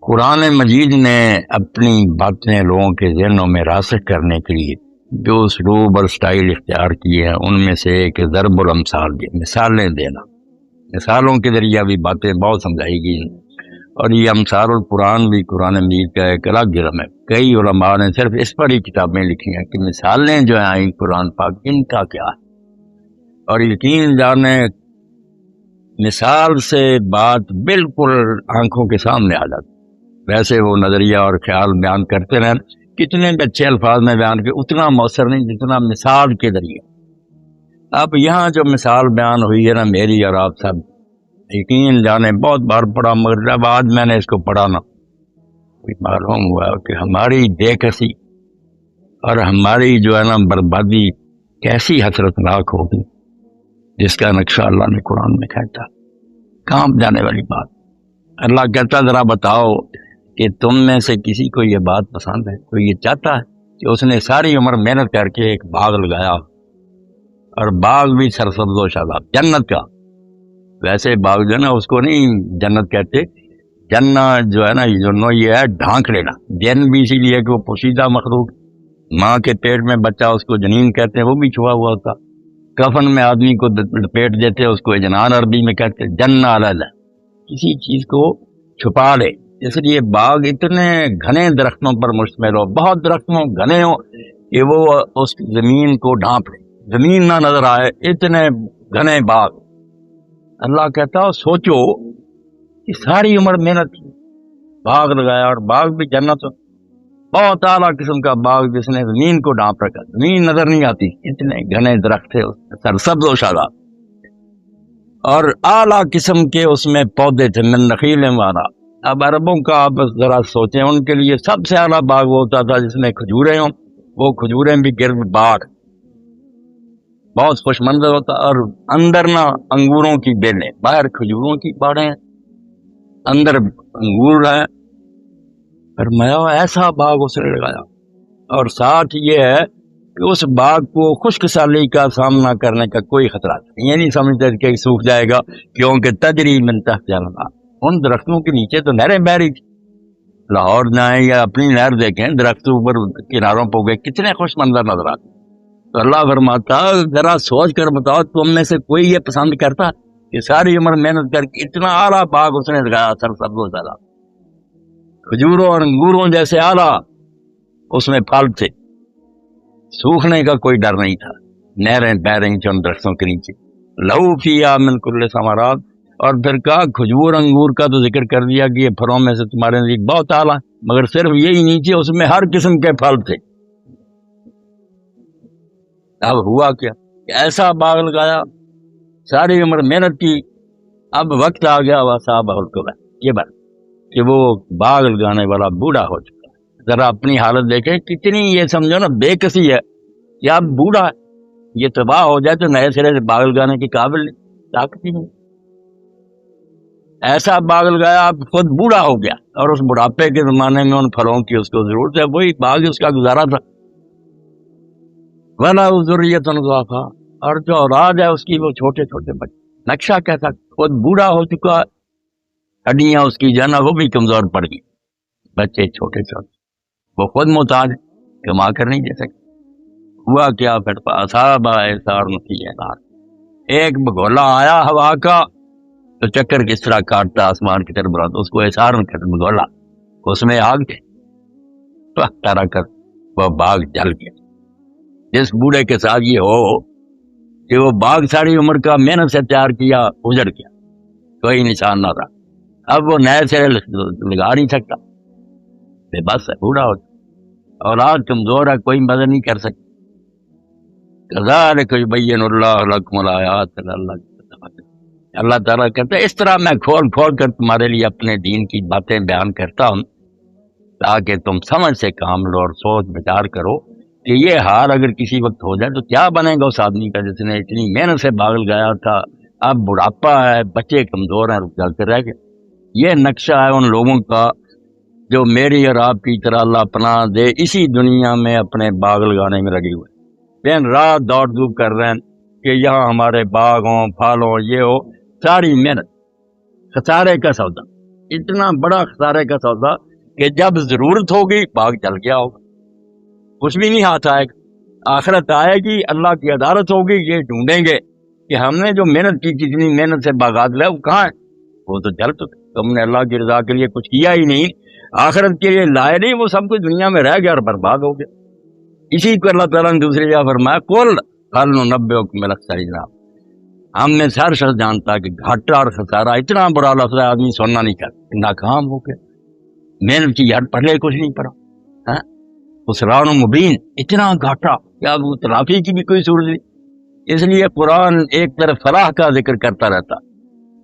قرآن مجید نے اپنی باتیں لوگوں کے ذہنوں میں راسخ کرنے کے لیے جو اسلوب اور سٹائل اختیار کیے ہیں ان میں سے ایک ضرب الامثال دی، مثالیں دینا۔ مثالوں کے ذریعہ بھی باتیں بہت سمجھائی گئی ہیں، اور یہ امثال القرآن بھی قرآن مجید کا ایک الگ جرم ہے۔ کئی علماء نے صرف اس پر ہی کتابیں لکھی ہیں کہ مثالیں جو آئیں قرآن پاک ان کا کیا ہے، اور یقین جانے مثال سے بات بالکل آنکھوں کے سامنے آ جاتی۔ ویسے وہ نظریہ اور خیال بیان کرتے رہیں، کتنے بھی اچھے الفاظ میں بیان کے اتنا مؤثر نہیں جتنا مثال کے ذریعے۔ اب یہاں جو مثال بیان ہوئی ہے نا میری اور آپ سب، یقین جانے بہت بار پڑھا، مگر جب آج میں نے اس کو پڑھا نا معلوم ہوا کہ ہماری بے کسی اور ہماری جو ہے نا بربادی کیسی حسرتناک ہوگی جس کا نقشہ اللہ نے قرآن میں کھینچا۔ کام جانے والی بات۔ اللہ کہتا ذرا بتاؤ کہ تم میں سے کسی کو یہ بات پسند ہے؟ کوئی یہ چاہتا ہے کہ اس نے ساری عمر محنت کر کے ایک باغ لگایا، اور باغ بھی سرسبز و شاداب جنت کا؟ ویسے باغ جو ہے نا اس کو نہیں جنت کہتے، جنت جو ہے نا یہ ہے ڈھانک لینا۔ جن بھی اسی لیے کہ وہ پوشیدہ مخلوق، ماں کے پیٹ میں بچہ اس کو جنین کہتے ہیں، وہ بھی چھپا ہوا ہوتا۔ کفن میں آدمی کو لپیٹ دیتے اس کو جنان عربی میں کہتے ہیں، جنہ علیہ، کسی چیز کو چھپا لے۔ اس لیے باغ اتنے گھنے درختوں پر مشتمل ہو، بہت درختوں گھنے ہو کہ وہ اس زمین کو ڈھانپ لے، زمین نہ نظر آئے، اتنے گھنے باغ۔ اللہ کہتا ہو سوچو کہ ساری عمر محنت کی، باغ لگایا، اور باغ بھی جنت، بہت اعلیٰ قسم کا باغ جس نے زمین کو ڈھانپ رکھا، زمین نظر نہیں آتی، اتنے گھنے درخت تھے سرسبز و شاداب، اور اعلیٰ قسم کے اس میں پودے تھے، من نخیل والا۔ اب عربوں کا آپ ذرا سوچیں، ان کے لیے سب سے اعلیٰ باغ وہ ہوتا تھا جس میں کھجوریں ہوں، وہ کھجوریں بھی گرد باغ، بہت خوش منظر ہوتا، اور اندر نہ انگوروں کی بیلیں، باہر کھجوروں کی باڑیں، اندر انگور ہیں۔ فرمایا ایسا باغ اس نے لگایا، اور ساتھ یہ ہے کہ اس باغ کو خشک سالی کا سامنا کرنے کا کوئی خطرہ نہیں، یہ نہیں سمجھتے کہ سوکھ جائے گا، کیونکہ تجری من تحت الانہار، ان درختوں کے نیچے تو نہریں بہ رہی تھی۔ لاہور جائیں یا اپنی نہر دیکھیں، درختوں پر کناروں پہ گئے کتنے خوش منظر نظر آتے۔ تو اللہ فرماتا ذرا سوچ کر بتاؤ تم میں سے کوئی یہ پسند کرتا کہ ساری عمر محنت کر کے اتنا اعلیٰ باغ اس نے لگایا، سرسبز و شاداب، کھجوروں اور انگوروں جیسے اعلیٰ اس میں پھل تھے، سوکھنے کا کوئی ڈر نہیں تھا، نہریں بہ رہی تھیں ان درختوں کے نیچے، لہو فیہا من کل ثمرات۔ اور پھر کہا کھجور انگور کا تو ذکر کر دیا کہ یہ پھلوں میں سے تمہارے نزدیک بہت اعلیٰ، مگر صرف یہی نیچے اس میں ہر قسم کے پھل تھے۔ اب ہوا کیا کہ ایسا باغ لگایا، ساری عمر محنت کی، اب وقت آ گیا وصابہ الکبر، یہ بات کہ وہ باغ لگانے والا بوڑھا ہو چکا ہے۔ ذرا اپنی حالت دیکھیں، کتنی یہ سمجھو نا بے کسی ہے کہ اب بوڑھا ہے، یہ تباہ ہو جائے تو نئے سرے سے باغ لگانے کے قابل نہیں، طاقت ہی نہیں۔ ایسا باغ لگایا، اب خود بوڑھا ہو گیا، اور اس بڑھاپے کے زمانے میں ان پھلوں کی اس کو ضرورت ہے، وہی باغ اس کا گزارا تھا۔ وَلَهُ ذُرِّيَّةٌ ضُعَفَاءُ، اور جو اولاد ہے اس کی وہ چھوٹے چھوٹے بچے۔ نقشہ کیسا، خود بوڑھا ہو چکا، ہڈیاں اس کی جو ہے نا وہ بھی کمزور پڑ گئی، بچے چھوٹے چھوٹے، وہ خود محتاج، کما کر نہیں دے سکتے۔ ہوا کیا پھر فَأَصَابَهُ إِعْصَارٌ فِيهِ نَارٌ، ایک بگولا آیا ہوا کا تو چکر کس طرح کاٹتا آسمان کی طرف بڑھا، تو اس کو احسار کہتے، بگولا، اس میں آگ تھے، طرح کر وہ باغ جل گیا۔ جس بوڑھے کے ساتھ یہ ہو کہ وہ باغ ساری عمر کا محنت سے تیار کیا اجڑ گیا، کوئی نشان نہ رہا، اب وہ نئے سے لگا نہیں سکتا، بے بس ہے، بوڑھا ہو گیا، اولاد کمزور ہے، کوئی مدد نہیں کر سکتا۔ کذالک یبین اللہ لکم الآیات لعلکم تتقون، اللہ تعالیٰ کہتا ہے اس طرح میں کھول کھول کر تمہارے لیے اپنے دین کی باتیں بیان کرتا ہوں تاکہ تم سمجھ سے کام لو اور سوچ بچار کرو کہ یہ حال اگر کسی وقت ہو جائے تو کیا بنے گا اس آدمی کا جس نے اتنی محنت سے باغ لگایا تھا، اب بڑھاپا ہے، بچے کمزور ہیں، رک جل کر رہ گئے۔ یہ نقشہ ہے ان لوگوں کا جو میری اور آپ کی طرح اللہ پناہ دے اسی دنیا میں اپنے باغ لگانے میں لگے ہوئے، دن رات دوڑ دھوپ کر رہے ہیں کہ یہاں ہمارے باغ ہوں، پھل ہوں، یہ ہو، ساری محنت خسارے کا سودا۔ اتنا بڑا خسارے کا سودا کہ جب ضرورت ہوگی باغ چل گیا ہوگا، کچھ بھی نہیں ہاتھ آئے گا۔ آخرت آئے گی، اللہ کی عدالت ہوگی، یہ ڈھونڈیں گے کہ ہم نے جو محنت کی، جتنی محنت سے باغات لائے وہ کہاں ہے؟ وہ تو جل چکے، تم نے اللہ کی رضا کے لیے کچھ کیا ہی نہیں، آخرت کے لیے لائے نہیں، وہ سب کچھ دنیا میں رہ گیا اور برباد ہو گیا۔ اسی کو اللہ تعالیٰ نے دوسری جگہ فرمایا قل هل ننبئکم بالاخسرین، ہم میں سے ہر شخص جانتا کہ گھاٹا اور خسارہ اتنا برا لفظ ہے، آدمی سننا نہیں چاہتا، ناکام ہو گیا، محنت کی یار پڑھ لے کچھ نہیں پڑھا، خسران مبین، اتنا گھاٹا کیا وہ تلافی کی بھی کوئی صورت نہیں۔ اس لیے قرآن ایک طرف فلاح کا ذکر کرتا رہتا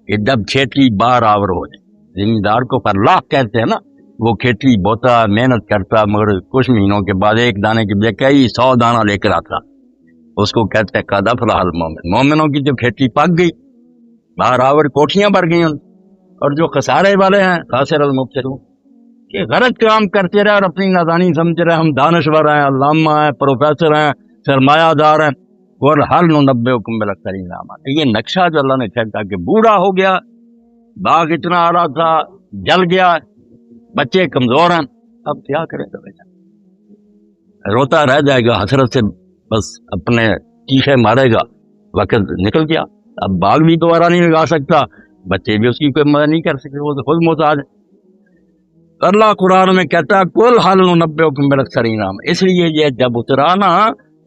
کہ جب کھیتی بار آور ہو جائے، زمیندار کو فلاح کہتے ہیں نا، وہ کھیتی بوتا محنت کرتا مگر کچھ مہینوں کے بعد ایک دانے کی بجائے کئی 100 دانہ لے کر آتا، اس کو کہتے ہیں قد افلح المومن، مومنوں کی جو کھیتی پک گئی، بار آور کوٹھیاں بھر گئی ان، اور جو خسارے والے ہیں خاسر المبطلون کہ غلط کام کرتے رہے اور اپنی نادانی سمجھ رہے ہم دانشور ہیں، علامہ ہیں، پروفیسر ہیں، سرمایہ دار ہیں، اور حل ننبئکم بالاخسرین اعمالا، یہ نقشہ جو اللہ نے کھینچا کہ بوڑھا ہو گیا، باغ اتنا آ رہا تھا جل گیا، بچے کمزور ہیں، اب کیا کرے گا بیچارہ، روتا رہ جائے گا حسرت سے، بس اپنے چیخے مارے گا، وقت نکل گیا، اب باغ بھی دوبارہ نہیں لگا سکتا، بچے بھی اس کی کوئی مدد نہیں کر سکتے، وہ تو خود محتاج ہے۔ اللہ قرآن میں کہتا ہے قل هل ننبئکم بالاخسرین اعمالا، اس لیے یہ جب اترا نا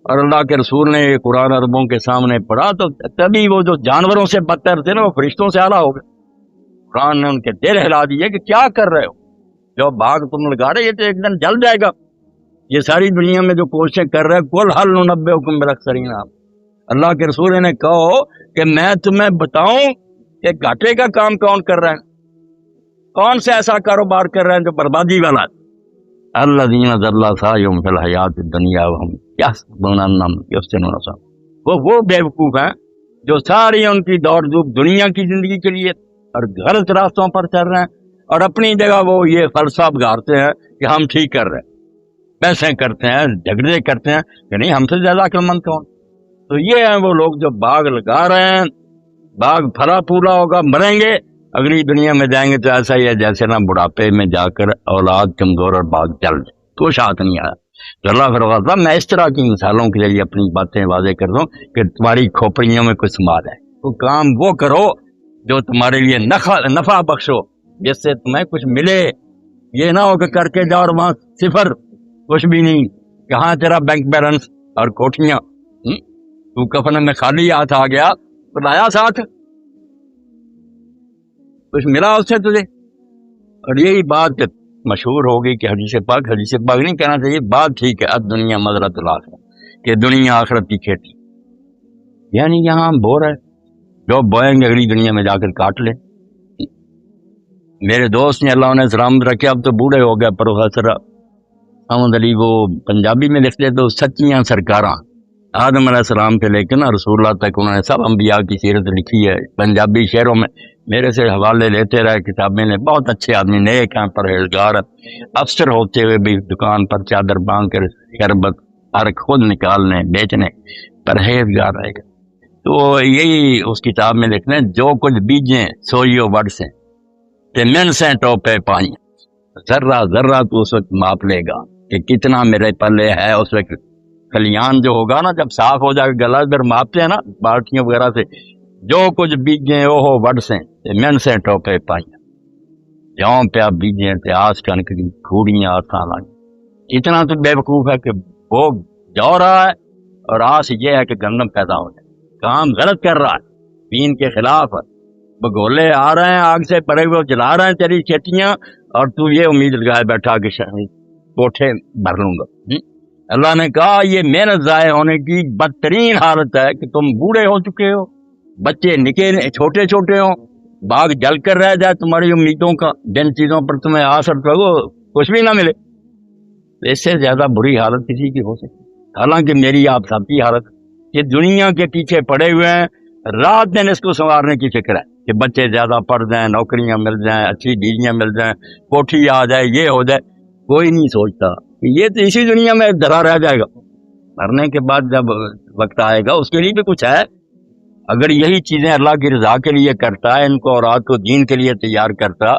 اور اللہ کے رسول نے یہ قرآن عربوں کے سامنے پڑھا تو تبھی وہ جو جانوروں سے بدتر تھے نا وہ فرشتوں سے اعلیٰ ہو گئے، قرآن نے ان کے دل ہلا دیے کہ کیا کر رہے ہو، جو باغ تم لگا رہے یہ تو ایک دن جل جائے گا، یہ ساری دنیا میں جو کوششیں کر رہے قل هل ننبئکم بالاخسرین اعمالا، اللہ کے رسول نے کہو کہ میں تمہیں بتاؤں کہ گھاٹے کا کام کون کر رہے ہیں، کون سے ایسا کاروبار کر رہے ہیں جو بربادی والا ہے، الذین ضل سعیہم فی الحیات الدنیا وہم یحسبون انہم یحسنون صنعا، وہ بیوقوف ہیں جو ساری ان کی دوڑ دھوپ دنیا کی زندگی کے لیے اور غلط راستوں پر چل رہے ہیں، اور اپنی جگہ وہ یہ فلسفہ بگاڑتے ہیں کہ ہم ٹھیک کر رہے ہیں، پیسے کرتے ہیں، جھگڑے کرتے ہیں کہ نہیں ہم سے زیادہ عقل مند کون۔ تو یہ ہیں وہ لوگ جو باغ لگا رہے ہیں، باغ پھلا پھولا ہوگا، مریں گے، اگلی دنیا میں جائیں گے تو ایسا ہی ہے جیسے نا بڑھاپے میں جا کر اولاد کمزور اور باغ چل جائے، کچھ ہاتھ نہیں آیا۔ تو اللہ فرماتا میں اس طرح کی مثالوں کے ذریعے اپنی باتیں واضح کر دوں کہ تمہاری کھوپڑیوں میں کوئی سماد ہے، تو کام وہ کرو جو تمہارے لیے نفع بخش ہو، جس سے تمہیں کچھ ملے، یہ نہ ہو کہ کر کے جاؤ اور وہاں صفر، کچھ بھی نہیں، کہاں تیرا بینک بیلنس اور کوٹھیاں، تو کفن میں خالی ہاتھ آ گیا تو لایا ساتھ، کچھ ملا اس سے تجھے۔ اور یہی بات مشہور ہوگی کہ حدیث پاک نہیں کہنا چاہیے، بات ٹھیک ہے، اب دنیا مزرعۃ الاخرہ، کہ دنیا آخرت کی کھیتی، یعنی یہاں ہم بو رہے جو بوئیں گے اگلی دنیا میں جا کر کاٹ لیں۔ میرے دوست نے اللہ انہیں سلامت رکھے، اب تو بوڑھے ہو گئے، پروفیسر احمد علی، وہ پنجابی میں لکھتے تو سچیاں سرکاراں، آدم علیہ السلام سے لے کے نا رسول اللہ تک انہوں نے سب انبیاء کی سیرت لکھی ہے پنجابی شعروں میں، میرے سے حوالے لیتے رہے کتابیں نے، بہت اچھے آدمی، نیک ہیں، پرہیزگار، افسر ہوتے ہوئے بھی دکان پر چادر باندھ کر شربت عرق خود نکالنے بیچنے، پرہیزگار رہے گا۔ تو یہی اس کتاب میں لکھنے جو کچھ بیجیں سوئیو وڈ سے تے من سے ٹوپے پائیں، ذرہ ذرہ تو اس وقت ماپ لے گا کہ کتنا میرے پلے ہے، اس وقت کھلیان جو ہوگا نا جب صاف ہو جائے گا، گلا پھر ماپتے ہیں نا بالٹیوں وغیرہ سے، جو کچھ بیجیں وہ وڈ سے من سے ٹوپے پائیں، جاؤں پہ آپ بیجیں تے آس کنک کی گھوڑیاں آساں لائیں۔ اتنا تو بے وقوف ہے کہ وہ جا رہا ہے اور آس یہ ہے کہ گندم پیدا ہو جائے، کام غلط کر رہا ہے، دین کے خلاف ہے، بگولے آ رہے ہیں آگ سے پڑے ہوئے جلا رہے ہیں تیری کھیتیاں، اور تو یہ امید لگائے بیٹھا کہ کوٹھے بھر لوں گا۔ اللہ نے کہا یہ محنت ضائع ہونے کی بدترین حالت ہے کہ تم بوڑھے ہو چکے ہو، بچے نکے چھوٹے چھوٹے ہوں، باغ جل کر رہ جائے تمہاری امیدوں کا، جن چیزوں پر تمہیں آس رکھو کچھ بھی نہ ملے، اس سے زیادہ بری حالت کسی کی ہو سکتی۔ حالانکہ میری آپ سب کی حالت یہ دنیا کے پیچھے پڑے ہوئے ہیں، رات دن اس کو سنوارنے کی فکر ہے کہ بچے زیادہ پڑھ جائیں، نوکریاں مل جائیں، اچھی بیویاں مل جائیں، کوٹھی آ جائے، یہ ہو جائے، کوئی نہیں سوچتا کہ یہ تو اسی دنیا میں دھرا رہ جائے گا، مرنے کے بعد جب وقت آئے گا اس کے لیے بھی کچھ ہے۔ اگر یہی چیزیں اللہ کی رضا کے لیے کرتا ہے، ان کو اولاد کو دین کے لیے تیار کرتا،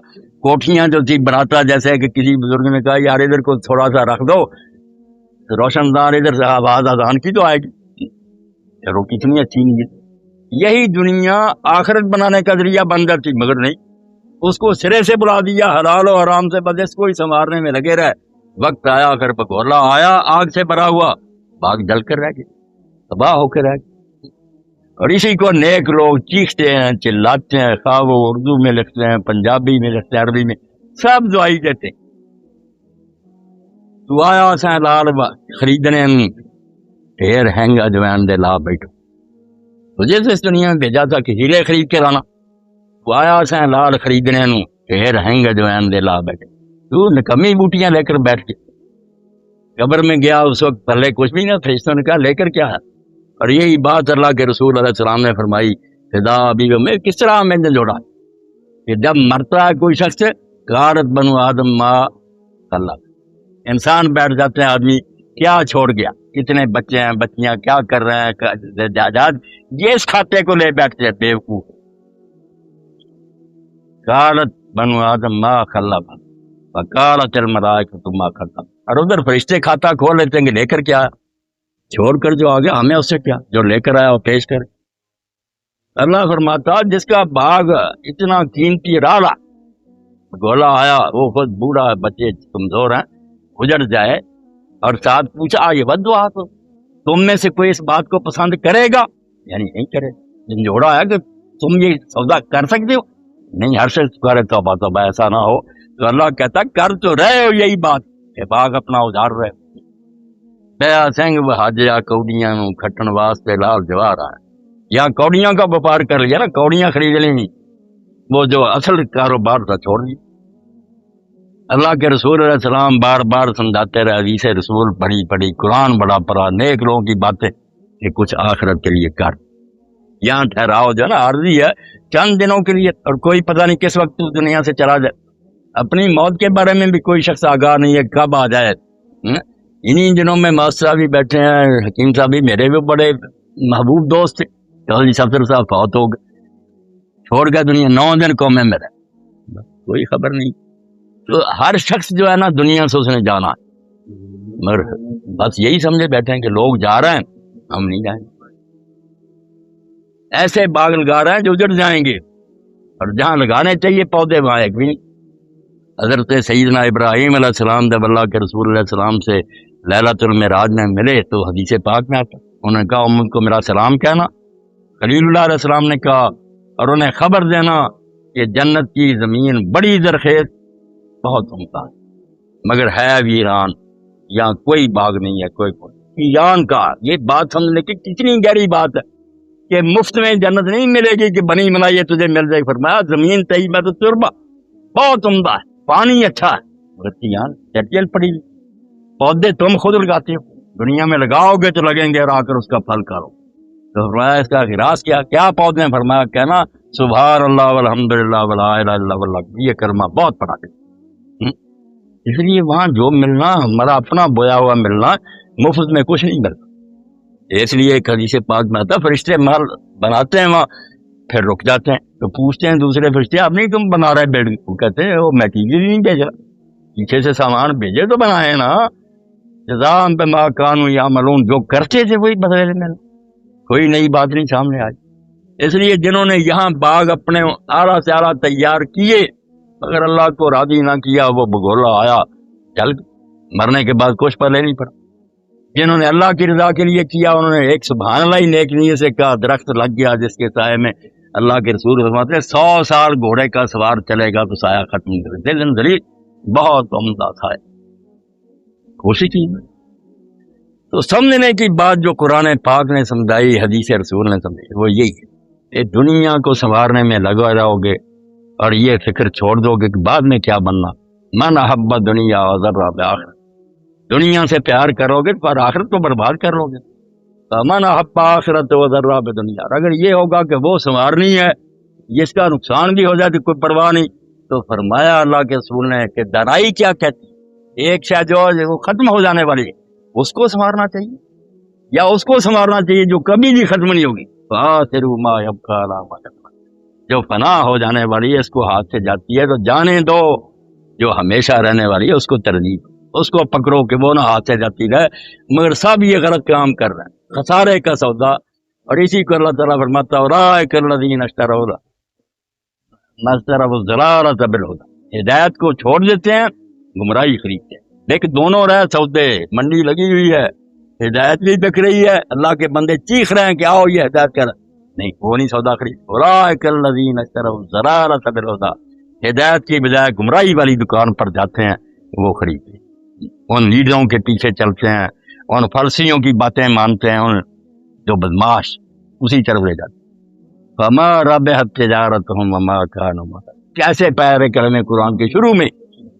کوٹھیاں جو تھی بناتا، جیسے کہ کسی بزرگ نے کہا یار ادھر کو تھوڑا سا رکھ دو روشن دان، ادھر سے آواز اذان کی تو آئے گی، وہ کتنی اچھی نہیں ہے۔ یہی دنیا آخرت بنانے کا ذریعہ بن جاتی، مگر نہیں، اس کو سرے سے بلا دیا، حلال و حرام سے بس اس کو ہی سنوارنے میں لگے رہے۔ وقت آیا، اگر بگولا آیا آگ سے بھرا ہوا، باغ جل کر رہ گئے، تباہ ہو کے رہ گئے۔ اور اسی کو نیک لوگ چیختے ہیں، چلاتے ہیں، خواہ وہ اردو میں لکھتے ہیں، پنجابی میں لکھتے ہیں، عربی میں، سب دعائی دیتے ہیں۔ تو آیا سیں لال خریدنے ڈھیر ہینگ اجوین دے لا بیٹھو، تجھے تو اس دنیا میں بھیجا تھا کہ ہیرے خرید کے لانا، تو آیا سیں لال خریدنے نو ڈھیر ہینگ اجوین دے لا بیٹھو، تو نکمی بوٹیاں لے کر بیٹھ کے قبر میں گیا۔ اس وقت پہلے کچھ بھی نہ، فرشتوں نے کہا لے کر کیا ہے؟ اور یہی بات اللہ کے رسول علیہ السلام نے فرمائی، خدا ابھی میں کس طرح میں نے جوڑا کہ جب مرتا ہے کوئی شخص، غارت بنو آدم ما اللہ، انسان بیٹھ جاتے ہیں، آدمی کیا چھوڑ گیا، کتنے بچے ہیں، بچیاں کیا کر رہے ہیں، جائیداد، یہ اس کھاتے کو لے بیٹھتے ہیں بیوقوف۔ قالت بنو آدم ما خلف وقالت الملائکۃ ما خلف، اور ادھر فرشتے کھاتا کھول لیتے ہیں کہ لے کر کیا، چھوڑ کر جو آگے ہمیں اس سے کیا، جو لے کر آیا وہ پیش کرے۔ اللہ فرماتا جس کا باغ اتنا قیمتی رالا گولا آیا، وہ خود بوڑھا ہے، بچے کمزور ہیں، اجڑ جائے، اور ساتھ پوچھا یہ بدعا تو تم میں سے کوئی اس بات کو پسند کرے گا؟ یعنی نہیں کرے، جھنجھوڑا ہے کہ تم یہ سودا کر سکتے ہو؟ نہیں، ہر شخص کرے توبہ ایسا نہ ہو۔ تو اللہ کہتا کر تو رہے ہو یہی بات کہ باغ اپنا اجاڑ رہے، پیا سنگ بہاجیا کوڑیاں نو کھٹن واسطے لال جوار آئے، یا کوڑیاں کا وپار کر لیا نا، کوڑیاں خرید لیں، وہ جو اصل کاروبار تھا چھوڑ دیا۔ اللہ کے رسول علیہ السلام بار بار سمجھاتے رہے، حدیث رسول پڑھی پڑھی، قرآن بڑا پڑھا، نیک لوگوں کی باتیں کہ کچھ آخرت کے لیے کر، یہاں ٹھہراؤ جو ہے نا عارضی ہے، چند دنوں کے لیے، اور کوئی پتہ نہیں کس وقت اس دنیا سے چلا جائے۔ اپنی موت کے بارے میں بھی کوئی شخص آگاہ نہیں ہے کب آ جائے۔ انہی دنوں میں ماسٹر صاحب بھی بیٹھے ہیں، حکیم صاحب بھی میرے بھی بڑے محبوب دوست تھے، چودھری سفر صاحب فوت ہو گئے، چھوڑ گئے دنیا، 9 دن قوم میں میرے، کوئی خبر نہیں۔ تو ہر شخص جو ہے نا دنیا سے اس نے جانا ہے، مگر بس یہی سمجھے بیٹھے ہیں کہ لوگ جا رہے ہیں، ہم نہیں جائیں گے۔ ایسے باغ لگا رہے ہیں جو اجڑ جائیں گے، اور جہاں لگانے چاہیے پودے وہاں ایک بھی نہیں۔ حضرت سیدنا ابراہیم علیہ السلام جب اللہ کے رسول علیہ السلام سے لیلۃ المعراج میں ملے تو حدیث پاک میں آتا، انہوں نے کہا ان کو میرا سلام کہنا۔ خلیل اللہ علیہ السلام نے کہا، اور انہیں خبر دینا کہ جنت کی زمین بڑی زرخیز، بہت عمدہ، مگر ہے ویران، یہاں کوئی باغ نہیں ہے، کوئی ویران کا۔ یہ بات سمجھنے کی کتنی گہری بات ہے کہ مفت میں جنت نہیں ملے گی کہ بنی بنائی تجھے مل جائے۔ فرمایا زمین طیبہ تربہ، بہت عمدہ ہے، پانی اچھا ہے، مگر یہاں چٹیل پڑی، پودے تم خود لگاتے ہو، دنیا میں لگاؤ گے تو لگیں گے، اور آ کر اس کا پھل کرو۔ تو فرمایا اس کا غراس کیا پودے ہیں؟ فرمایا کہنا سبحان اللہ والحمدللہ ولا الہ الا اللہ واللہ، یہ کلمہ بہت پڑھا گیا۔ اس لیے وہاں جو ملنا ہمارا اپنا بویا ہوا ملنا، مفت میں کچھ نہیں ملتا۔ اس لیے ایک حدیث پاک میں آتا فرشتے محل بناتے ہیں وہاں، پھر رک جاتے ہیں، تو پوچھتے ہیں دوسرے فرشتے اب نہیں تم بنا رہے بلڈنگ؟ وہ کہتے ہیں وہ میٹیریل نہیں بھیجا، پیچھے سے سامان بھیجے تو بنائے نا، جزاء بما کانوا یعملون، جو کرتے تھے وہی بدلے میں، کوئی نئی بات نہیں سامنے آئی۔ اس لیے جنہوں نے یہاں باغ اپنے اعلیٰ سے اعلیٰ تیار کیے، اگر اللہ کو راضی نہ کیا، وہ بگولا آیا چل، مرنے کے بعد کچھ پلے نہیں پڑا۔ جنہوں نے اللہ کی رضا کے لیے کیا، انہوں نے ایک سبحان اللہ ہی نیک نیت سے کہا، درخت لگ گیا جس کے سائے میں اللہ کے رسول فرماتے ہیں 100 سال گھوڑے کا سوار چلے گا تو سایہ ختم نہیں کرے، دل ذلیل، بہت عمدہ سایہ، خوشی کی۔ تو سمجھنے کی بات جو قرآن پاک نے سمجھائی، حدیث رسول نے سمجھائی، وہ یہی ہے کہ دنیا کو سنوارنے میں لگا رہو گے، اور یہ فکر چھوڑ دو گے کہ بعد میں کیا بننا۔ من احب دنیا وذر بآخرت، دنیا سے پیار کرو گے پر آخرت کو برباد کر لو گے۔ من احب آخرت وذر بدنیا، اگر یہ ہوگا کہ وہ سنوارنی ہے، جس کا نقصان بھی ہو جائے تو کوئی پرواہ نہیں، تو فرمایا اللہ کے رسول نے کہ دنائی کیا کہتی، ایک شے جو وہ ختم ہو جانے والی ہے اس کو سنوارنا چاہیے، یا اس کو سنوارنا چاہیے جو کبھی بھی ختم نہیں ہوگی۔ فآخر ما یبقى علی ما یبقى، جو فنا ہو جانے والی ہے اس کو ہاتھ سے جاتی ہے، تو جانے دو، جو ہمیشہ رہنے والی ہے اس کو ترجیح دو، اس کو پکڑو کہ وہ نہ ہاتھ سے جاتی رہے۔ مگر سب یہ غلط کام کر رہے ہیں، خسارے کا سودا، اور اسی کو اللہ تعالیٰ فرماتا ہے اولئک الذین اشتروا الضلالۃ بالہدی، ہدایت کو چھوڑ دیتے ہیں، گمراہی خریدتے ہیں۔ لیکن دونوں رہے سودے، منڈی لگی ہوئی ہے، ہدایت بھی بک رہی ہے، اللہ کے بندے چیخ رہے ہیں کہ آؤ یہ ہدایت کر، نہیں وہ نہیں سودا خرید۔ اولئک الذین اشتروا الضلالۃ بالہدی، ہدایت کی بجائے گمراہی والی دکان پر جاتے ہیں، وہ خریدتے ہیں، ان لیڈروں کے پیچھے چلتے ہیں، ان فلسفیوں کی باتیں مانتے ہیں، ان جو بدماش اسی طرف لے جاتے ہیں۔ فما ربحت تجارتهم وما كانوا مهتدين، کیسے پیر کلمہ قرآن کے شروع میں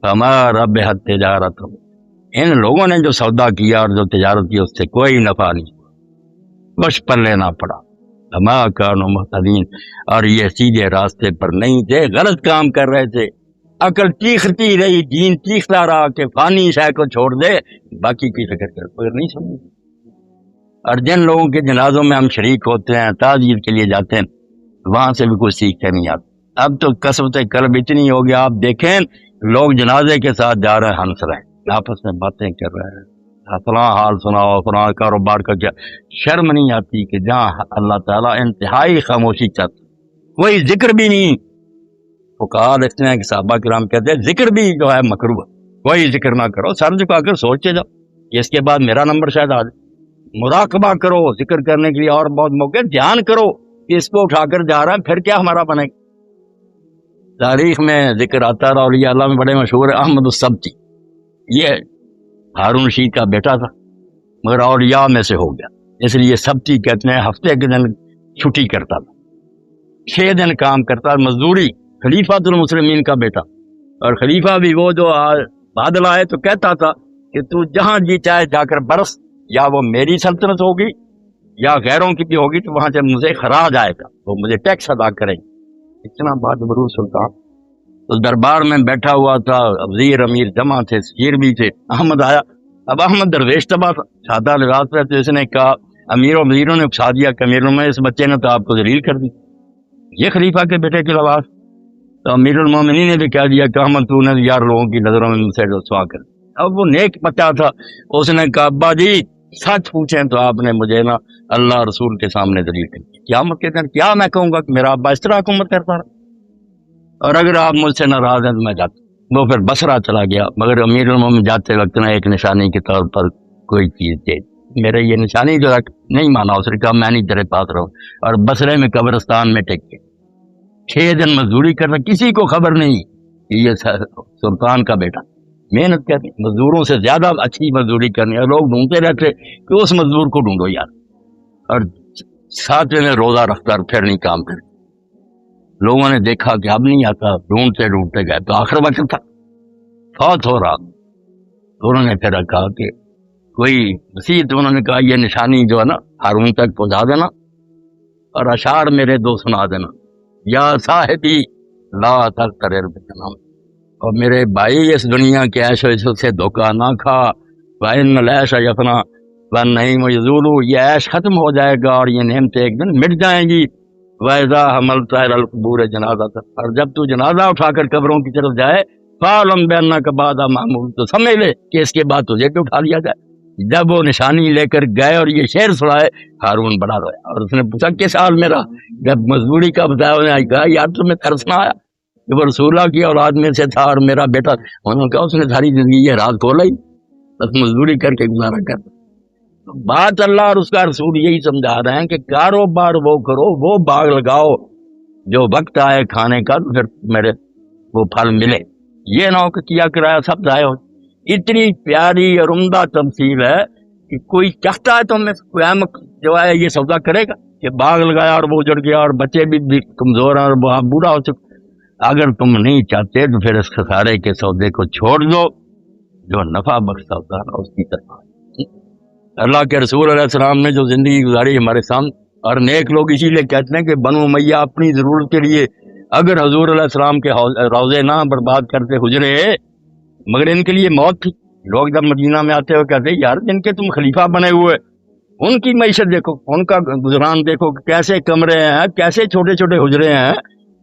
فما ربحت تجارتهم، ان لوگوں نے جو سودا کیا اور جو تجارت کی اس سے کوئی نفع نہیں، کچھ پلے نہ پڑا، وما كانوا مهتدين، اور یہ سیدھے راستے پر نہیں تھے، غلط کام کر رہے تھے، عقل چیختی رہی، دین چیختا رہا کہ فانی شے کو چھوڑ دے، باقی کی فکر کر، کوئی نہیں سمجھ۔ اور جن لوگوں کے جنازوں میں ہم شریک ہوتے ہیں، تعزیت کے لیے جاتے ہیں، وہاں سے بھی کچھ سیکھ کے نہیں آتے۔ اب تو کثرت قلب اتنی ہو گیا، آپ دیکھیں لوگ جنازے کے ساتھ جا رہے ہیں، ہنس رہے ہیں، آپس میں باتیں کر رہے ہیں، فلاں حال سناؤ، فلاں کاروبار کا کیا، شرم نہیں آتی کہ جہاں اللہ تعالیٰ انتہائی خاموشی چاہتا، کوئی ذکر بھی نہیں۔ فقہاء لکھتے ہیں کہ صحابہ کرام کہتے ہیں ذکر بھی جو ہے مکروہ ہے، کوئی ذکر نہ کرو، سر جھکا کر سوچے جاؤ کہ اس کے بعد میرا نمبر شاید آ جائے، مراقبہ کرو، ذکر کرنے کے لیے اور بہت موقع، دھیان کرو کہ اس کو اٹھا کر جا رہا ہے، پھر کیا ہمارا بنے گا۔ تاریخ میں ذکر آتا رہا، اولیاء اللہ میں بڑے مشہور ہے احمد السبتی، یہ ہارون رشید کا بیٹا تھا مگر اولیاء میں سے ہو گیا، اس لیے سبتی کہتے ہیں۔ ہفتے کے دن چھٹی کرتا تھا، 6 دن کام کرتا، مزدوری، خلیفۃ المسلمین کا بیٹا، اور خلیفہ بھی وہ جو بادل آئے تو کہتا تھا کہ تو جہاں جی چاہے جا کر برس، یا وہ میری سلطنت ہوگی یا غیروں کی بھی ہوگی، تو وہاں سے مجھے خراج آئے گا، وہ مجھے ٹیکس ادا کریں گے۔ اتنا بادبرو سلطان تو دربار میں بیٹھا ہوا تھا، وزیر امیر جمع تھے، سیر بھی تھے۔ احمد آیا، اب احمد درویش تباہ تھا، سادہ لباس پہ، تو اس نے کہا، امیر و وزیروں نے اکسا دیا کہ امیر میں اس بچے نے تو آپ کو ذلیل کر دی، یہ خلیفہ کے بیٹے کے لباس۔ تو امیر المومنین نے بھی کہہ دیا کہ احمد تو نے یار لوگوں کی نظروں میں مجھ سے رسوا کر دیا۔ اب وہ نیک بچہ تھا، اس نے کہا ابا جی سچ پوچھیں تو آپ نے مجھے نا اللہ رسول کے سامنے ذلیل کر دیا، قیامت کے دن کیا میں کہوں گا کہ میرا ابا اس طرح حکومت کرتا رہا، اور اگر آپ مجھ سے ناراض ہیں تو میں جاتا۔ وہ پھر بصرہ چلا گیا، مگر امیر المومنین جاتے وقت نا ایک نشانی کے طور پر کوئی چیز دے، میرے یہ نشانی جو نہیں مانا، اس نے کہا میں نہیں تیرے پاس رہوں، اور بصرے میں قبرستان میں ٹک کے 6 دن مزدوری کرنا، کسی کو خبر نہیں کہ یہ سلطان کا بیٹا محنت کرنی، مزدوروں سے زیادہ اچھی مزدوری کرنی، اور لوگ ڈھونڈتے رہتے کہ اس مزدور کو ڈھونڈو یار، اور 7 دن روزہ رکھتا پھر نہیں کام کرتے۔ لوگوں نے دیکھا کہ اب نہیں آتا، ڈھونڈتے ڈھونڈتے گئے تو آخر وقت تھا، فوت ہو رہا، تو انہوں نے پھر کہا کہ کوئی وسیعت، انہوں نے کہا یہ نشانی جو ہے نا ہارون تک پہنچا دینا، اور اشعار میرے 2 سنا دینا، یا صاحبی لا تغترر بتنام، اور میرے بھائی اس دنیا کے عیش و عشرت سے دھوکہ نہ کھا، وَإِنَّ الْعَيْشَ يَفْنَىٰ وَالنَّعِيمُ يَزُولُ، یہ عیش ختم ہو جائے گا اور یہ نعمتیں ایک دن مٹ جائیں گی۔ وَإِذَا حَمَلْتَ إِلَى الْقُبُورِ جَنَازَةً، اور جب تو جنازہ اٹھا کر قبروں کی طرف جائے، فَاعْلَمْ بِأَنَّكَ بَعْدَ مَحْمُولٌ، تو سمجھ لے کہ اس کے بعد تجھے بھی اٹھا لیا جائے۔ جب وہ نشانی لے کر گئے اور یہ شعر سنائے، ہارون بڑا رویا، اور اس نے پوچھا کس حال میں رہا؟ جب مزدوری کا بتایا، انہوں نے کہا یار تمہیں ترس نہ آیا کہ وہ رسول اللہ کی اولاد میں سے تھا اور میرا بیٹا، انہوں نے کہا اس نے ساری زندگی یہ رات کھولا ہی، بس مزدوری کر کے گزارا کرتا۔ بات اللہ اور اس کا رسول یہی سمجھا رہے ہیں کہ کاروبار وہ کرو، وہ باغ لگاؤ، جو وقت آئے کھانے کا تو پھر میرے وہ پھل ملے، یہ نہ ہو کہ کیا کرایہ سب ضائع ہو۔ اتنی پیاری اور عمدہ تمثیل ہے کہ کوئی چاہتا ہے تو میں جو ہے یہ سودا کرے گا کہ باغ لگایا اور وہ اجڑ گیا اور بچے بھی کمزور ہیں اور وہ بوڑھا ہو چکا۔ اگر تم نہیں چاہتے تو پھر اس خسارے کے سودے کو چھوڑ دو، جو نفع بخش سودا ہے اس کی طرف۔ اللہ کے رسول علیہ السلام نے جو زندگی گزاری ہمارے سامنے، اور نیک لوگ اسی لیے کہتے ہیں کہ بنو امیہ اپنی ضرورت کے لیے اگر حضور علیہ السلام کے روضے نہ برباد کرتے حجرے، مگر ان کے لیے موت تھی۔ لوگ جب مدینہ میں آتے ہوئے کہتے یار جن کے تم خلیفہ بنے ہوئے ان کی معیشت دیکھو، ان کا گزران دیکھو، کیسے کمرے ہیں، کیسے چھوٹے چھوٹے حجرے ہیں،